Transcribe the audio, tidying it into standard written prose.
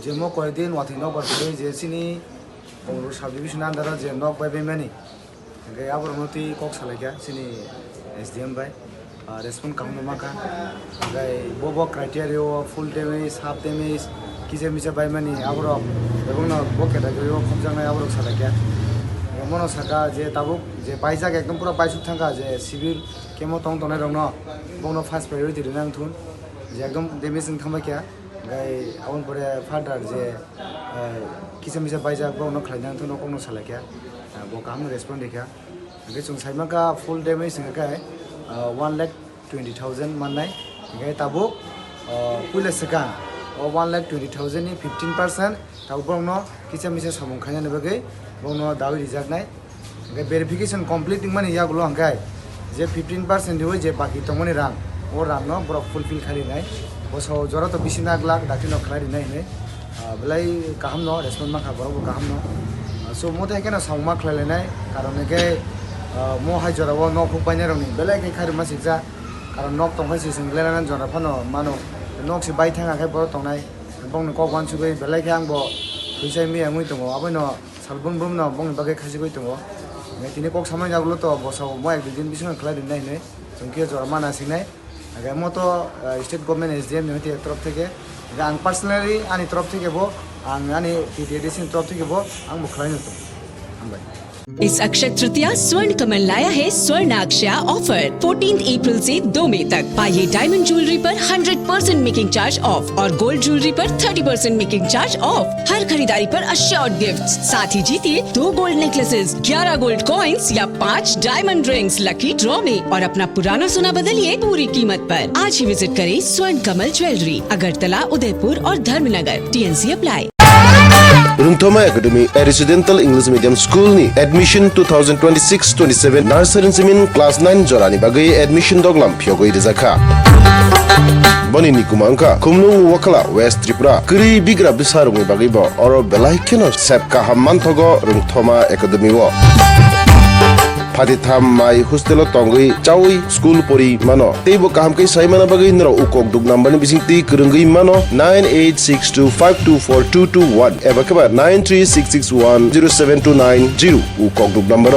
je mo ko din wa thino ko je sini ongru subdivision andara je nok bai mani ge abor moti kok salakya sini SDM bai respond kam maka ge bobo criteria full damage half damage kise mise bai mani abor ebong na boke da ge khomjang na abor salakya mono saka je tabuk je baijak ekdom pura baisuk thangka je civil kemo tong tonai rong no bono first priority rinang thun je ekdom damage ng thamba kya gai awon pore further je kisa misa baijak bono khlainang thun okno salakya bo kam respond dekya ge chung saima ka full damage ng ka 1,20,000 manai gai tabuk pula saka 1,20,000 ni 15% tabuk no kisa misa samung khanya ne bagai bono dawi rijak nai ge verification complete mani ya gulo angkai je 15% diwe je baki tongoni rang o rang no bro fulfill khali nai boso jora to bisina glak dati no khali nai ne belai kaham no respond ma khabaro kaham no so mote ke na sauma khlale nai karon ge mo hai jora wo no phuk paine rong ni belai ke khari ma sikja karon nok tong hai si singlena nan jora phano mano nok si bai thanga khai bro tongnai bong ko kwan chu be belai ke ang bo pisai mi amui tongo abono salbung bum no bong bagai khasi goi tongo ngai tini kok samai jaglo to bosaw mo ek din bisong khlai din nai ne chungke jorma na sinai aga mo to state government SDM niti तरफ থেকে ang personally ani तरफ থেকে bo ang ani TDDC तरफ থেকে bo ang mukhlai no to ambai इस अक्षय तृतीया स्वर्ण कमल लाया है स्वर्ण अक्षया ऑफर 14 अप्रैल से 2 मई तक। पाइए डायमंड ज्वेलरी पर 100% मेकिंग चार्ज ऑफ और गोल्ड ज्वेलरी पर 30% मेकिंग चार्ज ऑफ। हर खरीदारी पर अश्योर्ड गिफ्ट्स, साथ ही जीतिए 2 गोल्ड नेकलेसेस, 11 गोल्ड कॉइन्स या 5 डायमंड रिंग्स लकी ड्रॉ में और अपना पुराना सोना बदलिए पूरी कीमत पर। आज ही विजिट करें स्वर्ण कमल ज्वेलरी, अगरतला, उदयपुर और Dharmanagar. TNC apply. Rungthoma Academy, a residential English medium school ni admission 2026-27 nursery simin class 9 jorani bagai admission doglam phiogoi rizakha boni ni kumangka khumlung wakala West Tripura kri bigra bisarungi bagai bo oro belai keno sepka hamman thogo Rungthoma Academy wo Paditham mai hostel tongui chawi school pori mano teibo kaham kai saimana bagai nro ukok dug number ni bisingti kurungi mano 9862524221 eba kaba 936610729 ukok dug number